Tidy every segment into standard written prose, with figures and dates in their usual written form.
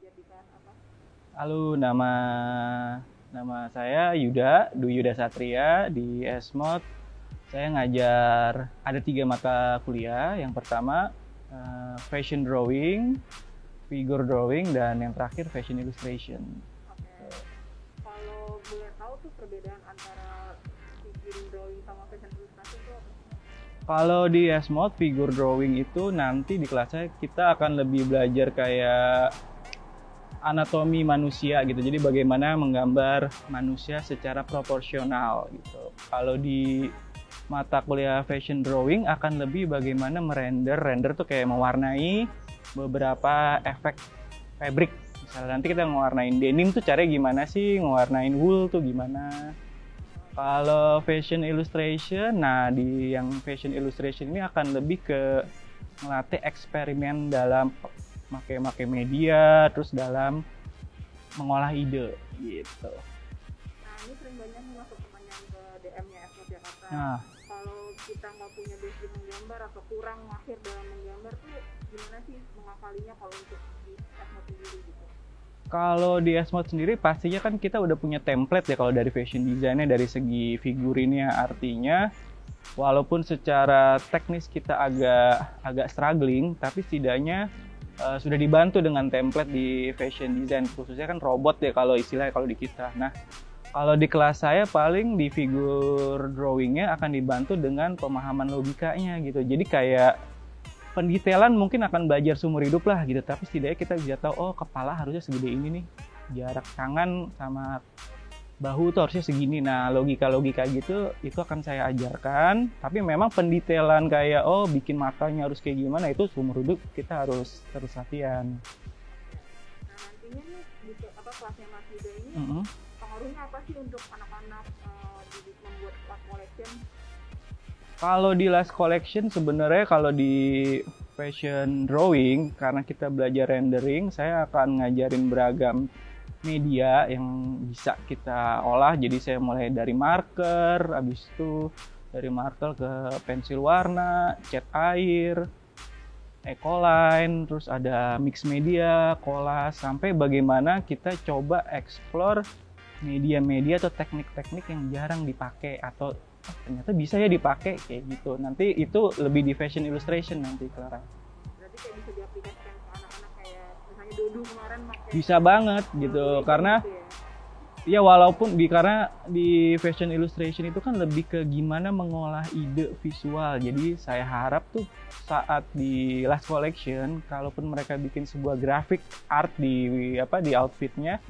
belajar di kelas apa? Halo, nama nama saya Yuda, Dwi Yuda Satria di Esmod. Saya ngajar ada 3 mata kuliah. Yang pertama fashion drawing, figure drawing, dan yang terakhir fashion illustration. Oke. Kalau boleh tahu tuh perbedaan antara figure drawing sama fashion illustration itu apa? Kalau di Esmod figure drawing itu nanti di kelas saya kita akan lebih belajar kayak anatomi manusia gitu. Jadi bagaimana menggambar manusia secara proporsional gitu. Kalau di mata kuliah fashion drawing akan lebih bagaimana render tuh kayak mewarnai beberapa efek fabric. Misalnya nanti kita ngewarnain denim tuh caranya gimana sih, ngewarnain wool tuh gimana. Kalau fashion illustration, nah di yang fashion illustration ini akan lebih ke ngelatih eksperimen dalam pakai media, terus dalam mengolah ide gitu. Nah, ini sering banyak nih masuk pertanyaan ke DM-nya Esmod Jakarta. Nah, Kalau kita nggak punya basic menggambar atau kurang mahir dalam menggambar tuh gimana sih mengakalinya kalau untuk di Esmod sendiri gitu? kalau di Esmod sendiri pastinya kan kita udah punya template ya kalau dari fashion design-nya dari segi figurinnya, artinya walaupun secara teknis kita agak struggling, tapi setidaknya sudah dibantu dengan template di fashion design, khususnya kan robot ya kalau istilahnya kalau di kita. Nah, kalau di kelas saya paling di figure drawingnya akan dibantu dengan pemahaman logikanya gitu. Jadi kayak pendetailan mungkin akan belajar seumur hidup lah gitu, tapi setidaknya kita bisa tahu oh kepala harusnya segede ini nih, jarak tangan sama bahu tuh harusnya segini. Nah, logika-logika gitu itu akan saya ajarkan, tapi memang pendetailan kayak oh bikin matanya harus kayak gimana itu seumur hidup kita harus terus latihan. Nah, nantinya nih di kelasnya Mas Yuda ini Mm-mm. pengaruhnya apa sih untuk anak-anak di membuat last collection? Kalau di last collection sebenarnya kalau di fashion drawing karena kita belajar rendering, saya akan ngajarin beragam media yang bisa kita olah. Jadi saya mulai dari marker, habis itu dari marker ke pensil warna, cat air, ecoline, terus ada mix media, collage, sampai bagaimana kita coba explore media-media atau teknik-teknik yang jarang dipakai atau ternyata bisa ya dipakai kayak gitu. Nanti itu lebih di fashion illustration nanti Clara. Berarti kayak bisa diaplikasikan ke anak-anak kayak misalnya Dodo kemarin pakai Bisa banget gitu karena gitu ya. ya walaupun karena di fashion illustration itu kan lebih ke gimana mengolah ide visual. Jadi saya harap tuh saat di last collection kalaupun mereka bikin sebuah graphic art di outfitnya,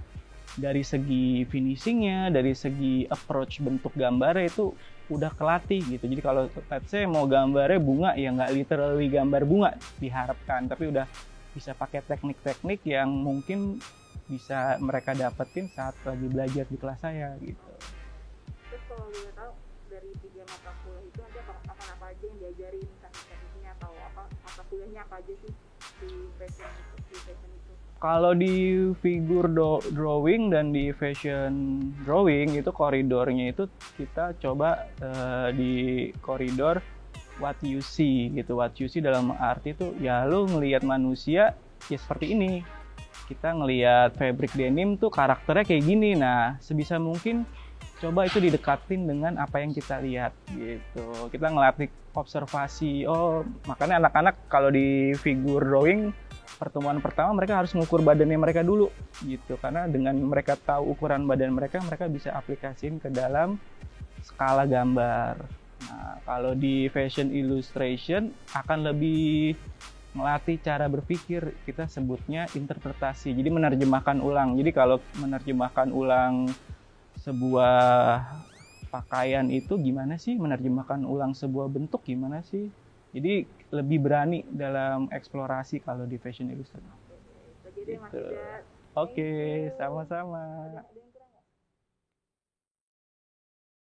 dari segi finishingnya, dari segi approach bentuk gambarnya itu udah kelatih gitu. Jadi kalau let's say mau gambarnya bunga ya nggak literally gambar bunga diharapkan, tapi udah bisa pakai teknik-teknik yang mungkin bisa mereka dapetin saat lagi belajar di kelas saya gitu. Terus kalau boleh tahu dari 3 mata kuliah itu nanti apa aja yang diajarin teknik-tekniknya atau apa mata kuliahnya apa aja sih di fashion itu? Kalau di figure drawing dan di fashion drawing itu koridornya itu kita coba di koridor what you see gitu. What you see dalam arti itu ya lu ngelihat manusia ya seperti ini. Kita ngelihat fabric denim tuh karakternya kayak gini. Nah, sebisa mungkin coba itu didekatin dengan apa yang kita lihat gitu. Kita ngelatih observasi. Oh, makanya anak-anak kalau di figure drawing pertemuan pertama mereka harus mengukur badannya mereka dulu gitu. Karena dengan mereka tahu ukuran badan mereka, mereka bisa aplikasiin ke dalam skala gambar. Nah, kalau di fashion illustration akan lebih melatih cara berpikir, kita sebutnya interpretasi. Jadi menerjemahkan ulang. Jadi kalau menerjemahkan ulang sebuah pakaian itu gimana sih? Menerjemahkan ulang sebuah bentuk gimana sih? Jadi lebih berani dalam eksplorasi kalau di fashion illustration. Jadi Mas Gitu. Yuda, Oke, sama-sama. ada yang